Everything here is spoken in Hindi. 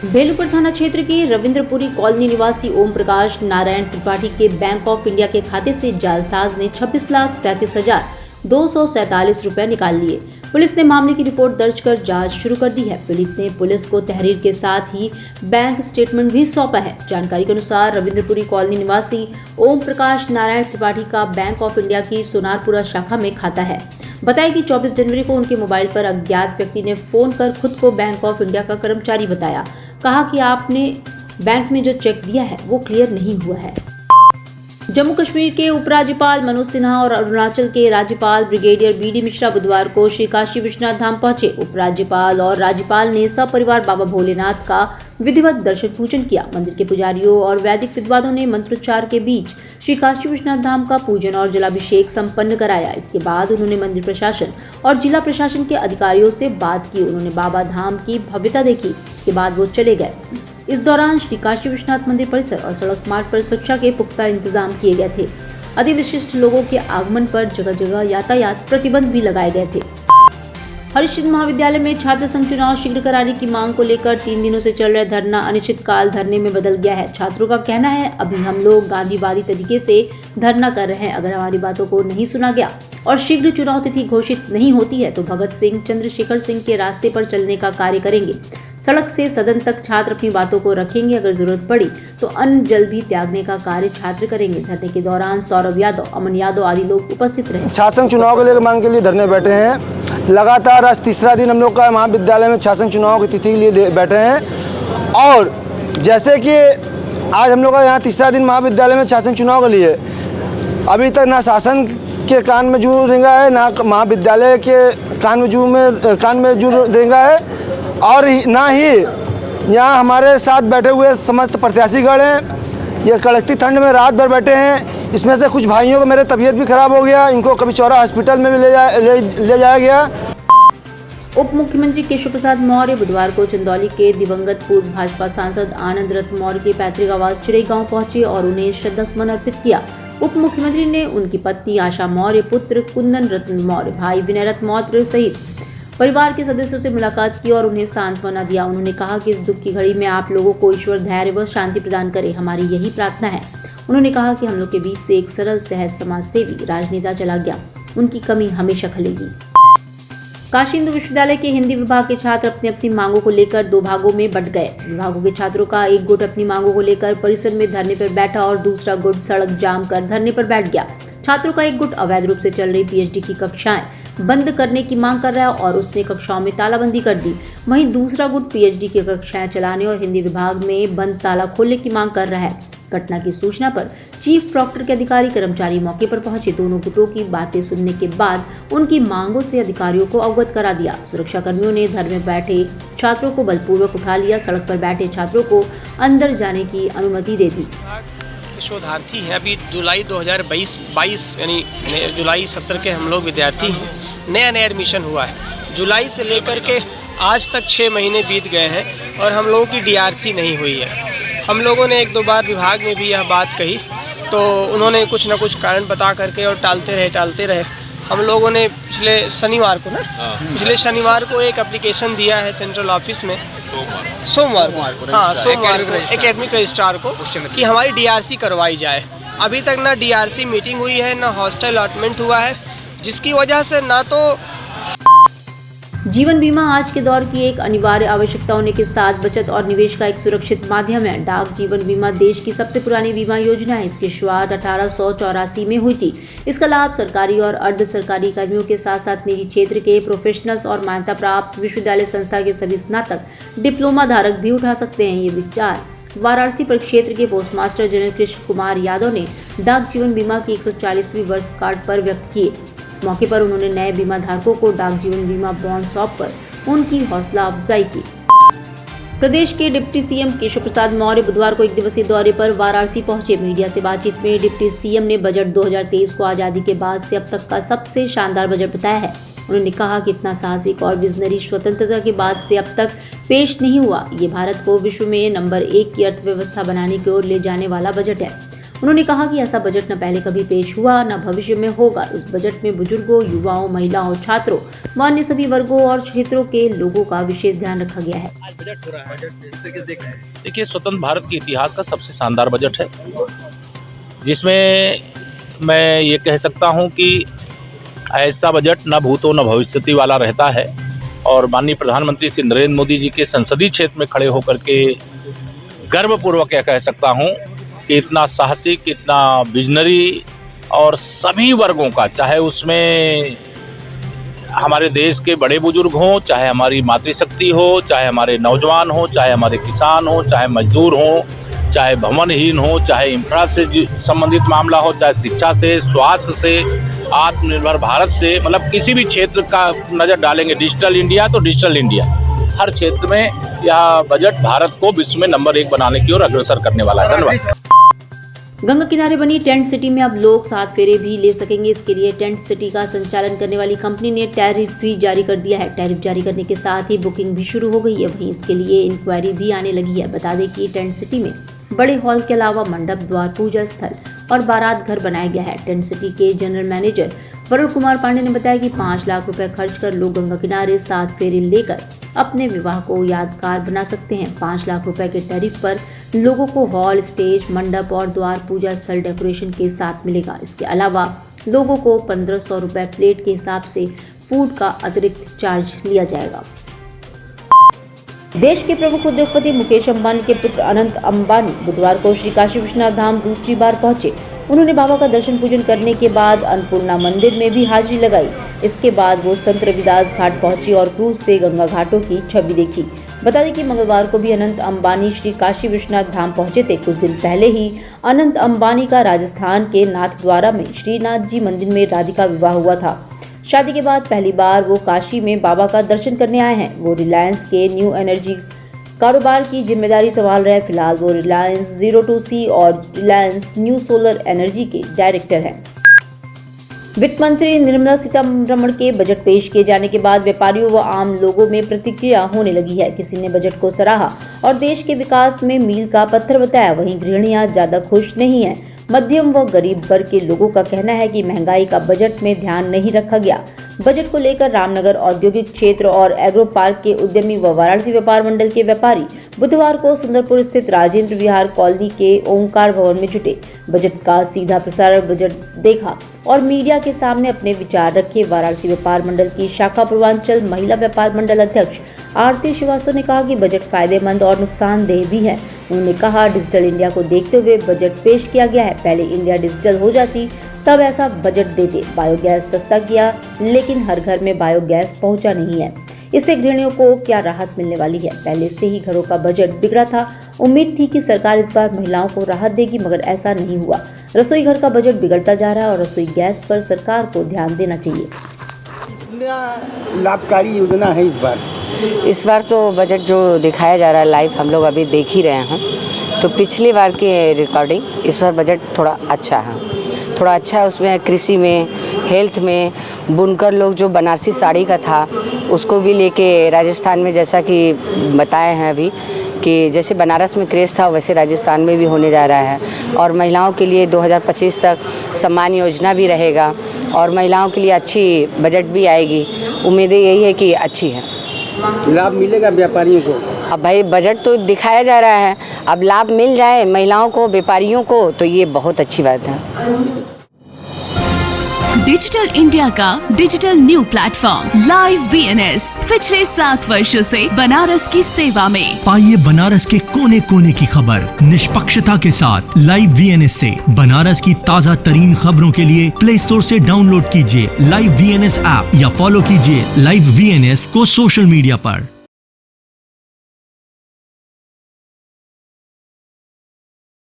बेलूपुर थाना क्षेत्र के रविंद्रपुरी कॉलोनी निवासी ओम प्रकाश नारायण त्रिपाठी के बैंक ऑफ इंडिया के खाते से जालसाज ने 26,37,247 रुपए निकाल लिए। पुलिस ने मामले की रिपोर्ट दर्ज कर जांच शुरू कर दी है। पीड़ित ने पुलिस को तहरीर के साथ ही बैंक स्टेटमेंट भी सौंपा है। जानकारी के अनुसार रविंद्रपुरी कॉलोनी निवासी ओम प्रकाश नारायण त्रिपाठी का बैंक ऑफ इंडिया की सोनारपुरा शाखा में खाता है। बताया कि 24 जनवरी को उनके मोबाइल पर अज्ञात व्यक्ति ने फोन कर खुद को बैंक ऑफ इंडिया का कर्मचारी बताया। कहा कि आपने बैंक में जो चेक दिया है वो क्लियर नहीं हुआ है। जम्मू कश्मीर के उपराज्यपाल मनोज सिन्हा और अरुणाचल के राज्यपाल ब्रिगेडियर बीडी मिश्रा बुधवार को श्री काशी विश्वनाथ धाम पहुंचे। उपराज्यपाल और राज्यपाल ने सपरिवार बाबा भोलेनाथ का विधिवत दर्शन पूजन किया। मंदिर के पुजारियों और वैदिक विद्वानों ने मंत्रोच्चार के बीच श्री काशी विश्वनाथ धाम का पूजन और जलाभिषेक संपन्न कराया। इसके बाद उन्होंने मंदिर प्रशासन और जिला प्रशासन के अधिकारियों से बात की। उन्होंने बाबा धाम की भव्यता देखी। इसके बाद वो चले गए। इस दौरान श्री काशी विश्वनाथ मंदिर परिसर और सड़क मार्ग पर सुरक्षा के पुख्ता इंतजाम किए गए थे। अति विशिष्ट लोगों के आगमन पर जगह जगह यातायात प्रतिबंध भी लगाए गए थे। हरिश्चंद्र महाविद्यालय में छात्र संघ चुनाव शीघ्र कराने की मांग को लेकर 3 दिनों से चल रहे धरना अनिश्चितकाल धरने में बदल गया है। छात्रों का कहना है, अभी हम लोग गांधीवादी तरीके से धरना कर रहे हैं। अगर हमारी बातों को नहीं सुना गया और शीघ्र चुनाव तिथि घोषित नहीं होती है तो भगत सिंह चंद्रशेखर सिंह के रास्ते पर चलने का कार्य करेंगे। सड़क से सदन तक छात्र अपनी बातों को रखेंगे। अगर जरूरत पड़ी तो अन्न जल भी त्यागने का कार्य छात्र करेंगे। धरने के दौरान सौरभ यादव, अमन यादव आदि लोग उपस्थित रहे। छात्र संघ चुनाव के लिए मांग के लिए धरने बैठे हैं। लगातार आज तीसरा दिन हम लोग का महाविद्यालय में छात्र संघ चुनाव की तिथि के लिए बैठे हैं। और जैसे कि आज हम लोग का यहाँ तीसरा दिन महाविद्यालय में छात्र संघ चुनाव के लिए अभी तक ना शासन के कान में जू रेंगा है, ना महाविद्यालय के कान में जू रेंगा है, और ना ही यहाँ हमारे साथ बैठे हुए समस्त प्रत्याशीगण हैं। ये कड़कती ठंड में रात भर बैठे हैं। इसमें से कुछ भाइयों को मेरे तबीयत भी खराब हो गया, इनको कभी चौरा हॉस्पिटल में भी ले जाया गया। उप मुख्यमंत्री केशव प्रसाद मौर्य बुधवार को चंदौली के दिवंगत पूर्व भाजपा सांसद आनंद रत्न मौर्य के पैतृक आवास चिरई गांव पहुंचे और उन्हें श्रद्धासुमन अर्पित किया। उप मुख्यमंत्री ने उनकी पत्नी आशा मौर्य, पुत्र कुंदन रत्न मौर्य, भाई विनय रत्न मौर्य सहित परिवार के सदस्यों से मुलाकात की और उन्हें सांत्वना दिया। उन्होंने कहा कि इस दुख की घड़ी में आप लोगों को ईश्वर धैर्य व शांति प्रदान करे, हमारी यही प्रार्थना है। उन्होंने कहा कि हम लोग के बीच से एक सरल सहज समाज सेवी राजनेता चला गया, उनकी कमी हमेशा खलेगी। काशी हिंदू विश्वविद्यालय के हिंदी विभाग के छात्र अपनी अपनी मांगों को लेकर 2 भागों में बंट गए। विभागों के छात्रों का एक गुट अपनी मांगों को लेकर परिसर में धरने पर बैठा और दूसरा गुट सड़क जाम कर धरने पर बैठ गया। छात्रों का एक गुट अवैध रूप से चल रही पीएचडी की कक्षाएं बंद करने की मांग कर रहा है और उसने कक्षाओं में तालाबंदी कर दी। वहीं दूसरा गुट पीएचडी की कक्षाएं चलाने और हिंदी विभाग में बंद ताला खोलने की मांग कर रहा है। घटना की सूचना पर चीफ प्रॉक्टर के अधिकारी कर्मचारी मौके पर पहुंचे। दोनों गुटों की बातें सुनने के बाद उनकी मांगों से अधिकारियों को अवगत करा दिया। सुरक्षा कर्मियों ने धरने में बैठे छात्रों को बलपूर्वक उठा लिया। सड़क पर बैठे छात्रों को अंदर जाने की अनुमति दे दी। शोधार्थी हैं, अभी जुलाई 2022 यानी जुलाई सत्र के हम लोग विद्यार्थी हैं। नया एडमिशन हुआ है। जुलाई से लेकर के आज तक 6 महीने बीत गए हैं और हम लोगों की डीआरसी नहीं हुई है। हम लोगों ने 1-2 बार विभाग में भी यह बात कही तो उन्होंने कुछ न कुछ कारण बता करके और टालते रहे। हम लोगों ने पिछले शनिवार को एक एप्लीकेशन दिया है सेंट्रल ऑफिस में, सोमवार को एकेडमिक रजिस्ट्रार को कि हमारी डीआरसी करवाई जाए। अभी तक ना डीआरसी मीटिंग हुई है, ना हॉस्टल अलॉटमेंट हुआ है, जिसकी वजह से ना तो जीवन बीमा आज के दौर की एक अनिवार्य आवश्यकता होने के साथ बचत और निवेश का एक सुरक्षित माध्यम है। डाक जीवन बीमा देश की सबसे पुरानी बीमा योजना है। इसकी शुरुआत 1884 में हुई थी। इसका लाभ सरकारी और अर्ध सरकारी कर्मियों के साथ साथ निजी क्षेत्र के प्रोफेशनल्स और मान्यता प्राप्त विश्वविद्यालय संस्था के सभी स्नातक डिप्लोमा धारक भी उठा सकते हैं। ये विचार वाराणसी परिक्षेत्र के पोस्टमास्टर जनरल कृष्ण कुमार यादव ने डाक जीवन बीमा की 140वीं वर्षगांठ पर व्यक्त किए। इस मौके पर उन्होंने नए बीमा धारकों को डाक जीवन बीमा बॉन्ड सौंपकर उनकी हौसला अफजाई की। प्रदेश के डिप्टी सीएम केशव प्रसाद मौर्य बुधवार को 1 दिवसीय दौरे पर वाराणसी पहुंचे। मीडिया से बातचीत में डिप्टी सीएम ने बजट 2023 को आजादी के बाद से अब तक का सबसे शानदार बजट बताया है। उन्होंने कहा कि इतना साहसिक और विजनरी स्वतंत्रता के बाद से अब तक पेश नहीं हुआ। ये भारत को विश्व में नंबर 1 की अर्थव्यवस्था बनाने की ओर ले जाने वाला बजट है। उन्होंने कहा कि ऐसा बजट न पहले कभी पेश हुआ न भविष्य में होगा। इस बजट में बुजुर्गों, युवाओं, महिलाओं, छात्रों व अन्य सभी वर्गों और क्षेत्रों के लोगों का विशेष ध्यान रखा गया है। आज बजट हो रहा है, देखिए स्वतंत्र भारत के इतिहास का सबसे शानदार बजट है, जिसमें मैं ये कह सकता हूँ कि ऐसा बजट न भूतो न भविष्यति वाला रहता है। और माननीय प्रधानमंत्री श्री नरेंद्र मोदी जी के संसदीय क्षेत्र में खड़े होकर के गर्वपूर्वक यह कह सकता हूँ कि इतना साहसिक, इतना विजनरी और सभी वर्गों का, चाहे उसमें हमारे देश के बड़े बुजुर्ग हों, चाहे हमारी मातृशक्ति हो, चाहे हमारे नौजवान हो, चाहे हमारे किसान हो, चाहे मजदूर हो, चाहे भवनहीन हो, चाहे इंफ्रा से संबंधित मामला हो, चाहे शिक्षा से, स्वास्थ्य से, आत्मनिर्भर भारत से, मतलब किसी भी क्षेत्र का नज़र डालेंगे, डिजिटल इंडिया तो डिजिटल इंडिया, हर क्षेत्र में यह बजट भारत को विश्व में नंबर 1 बनाने की ओर अग्रसर करने वाला है। धन्यवाद। गंगा किनारे बनी टेंट सिटी में अब लोग 7 फेरे भी ले सकेंगे। इसके लिए टेंट सिटी का संचालन करने वाली कंपनी ने टैरिफ भी जारी कर दिया है। टैरिफ जारी करने के साथ ही बुकिंग भी शुरू हो गई है। वहीं इसके लिए इंक्वायरी भी आने लगी है। बता दें कि टेंट सिटी में बड़े हॉल के अलावा मंडप, द्वार, पूजा स्थल और बारात घर बनाया गया है। टेंट सिटी के जनरल मैनेजर वरुण कुमार पांडे ने बताया कि 5 लाख रुपए खर्च कर लोग गंगा किनारे 7 फेरे लेकर अपने विवाह को यादगार बना सकते हैं। 5 लाख रुपए के टैरिफ पर लोगों को हॉल, स्टेज, मंडप और द्वार, पूजा स्थल डेकोरेशन के साथ मिलेगा। इसके अलावा लोगों को 1500 रुपए प्लेट के हिसाब से फूड का अतिरिक्त चार्ज लिया जाएगा। देश के प्रमुख उद्योगपति मुकेश अंबानी के पुत्र अनंत अंबानी बुधवार को श्री काशी विश्वनाथ धाम दूसरी बार पहुंचे। उन्होंने बाबा का दर्शन पूजन करने के बाद अन्नपूर्णा मंदिर में भी हाजिरी लगाई। इसके बाद वो संत रविदास घाट पहुंची और क्रूज से गंगा घाटों की छवि देखी। बता दें कि मंगलवार को भी अनंत अंबानी श्री काशी विश्वनाथ धाम पहुंचे थे। कुछ दिन पहले ही अनंत अंबानी का राजस्थान के नाथद्वारा में श्रीनाथ जी मंदिर में राधिका विवाह हुआ था। शादी के बाद पहली बार वो काशी में बाबा का दर्शन करने आए हैं। वो रिलायंस के न्यू एनर्जी कारोबार की जिम्मेदारी संभाल रहे हैं। फिलहाल वो रिलायंस 02C और रिलायंस न्यू सोलर एनर्जी के डायरेक्टर हैं। वित्त मंत्री निर्मला सीतारमण के बजट पेश किए जाने के बाद व्यापारियों व आम लोगों में प्रतिक्रिया होने लगी है। किसी ने बजट को सराहा और देश के विकास में मील का पत्थर बताया। वहीं गृहिणियां ज्यादा खुश नहीं हैं। मध्यम व गरीब वर्ग के लोगों का कहना है कि महंगाई का बजट में ध्यान नहीं रखा गया। बजट को लेकर रामनगर औद्योगिक क्षेत्र और एग्रो पार्क के उद्यमी व वाराणसी व्यापार मंडल के व्यापारी बुधवार को सुंदरपुर स्थित राजेंद्र विहार कॉलोनी के ओंकार भवन में जुटे। बजट का सीधा प्रसारण बजट देखा और मीडिया के सामने अपने विचार रखे। वाराणसी व्यापार मंडल की शाखा पूर्वांचल महिला व्यापार मंडल अध्यक्ष आरती श्रीवास्तव ने कहा कि बजट फायदेमंद और नुकसानदेह भी है। उन्होंने कहा, डिजिटल इंडिया को देखते हुए बजट पेश किया गया है। पहले इंडिया डिजिटल हो जाती तब ऐसा बजट देते। बायोगैस सस्ता किया, लेकिन हर घर में बायोगैस पहुंचा नहीं है। इससे गृहिणियों को क्या राहत मिलने वाली है? पहले से ही घरों का बजट बिगड़ा था। उम्मीद थी कि सरकार इस बार महिलाओं को राहत देगी, मगर ऐसा नहीं हुआ। रसोई घर का बजट बिगड़ता जा रहा है और रसोई गैस पर सरकार को ध्यान देना चाहिए। लाभकारी योजना है इस बार तो बजट जो दिखाया जा रहा है लाइव हम लोग अभी देख ही रहे हैं। तो पिछली बार के रिकॉर्डिंग इस बार बजट थोड़ा अच्छा है। उसमें कृषि में, हेल्थ में, बुनकर लोग जो बनारसी साड़ी का था उसको भी लेके राजस्थान में, जैसा कि बताए हैं अभी कि जैसे बनारस में क्रेज़ था वैसे राजस्थान में भी होने जा रहा है। और महिलाओं के लिए 2025 तक सम्मान योजना भी रहेगा और महिलाओं के लिए अच्छी बजट भी आएगी। उम्मीदें यही है कि अच्छी है। लाभ मिलेगा व्यापारियों को? अब भाई बजट तो दिखाया जा रहा है, अब लाभ मिल जाए महिलाओं को, व्यापारियों को, तो ये बहुत अच्छी बात है। डिजिटल इंडिया का digital new platform live VNS पिछले 7 वर्षों से बनारस की सेवा में। पाइए बनारस के कोने कोने की खबर निष्पक्षता के साथ। लाइव VNS से बनारस की ताज़ा तरीन खबरों के लिए प्ले स्टोर से डाउनलोड कीजिए लाइव VNS ऐप या फॉलो कीजिए लाइव VNS को सोशल मीडिया पर।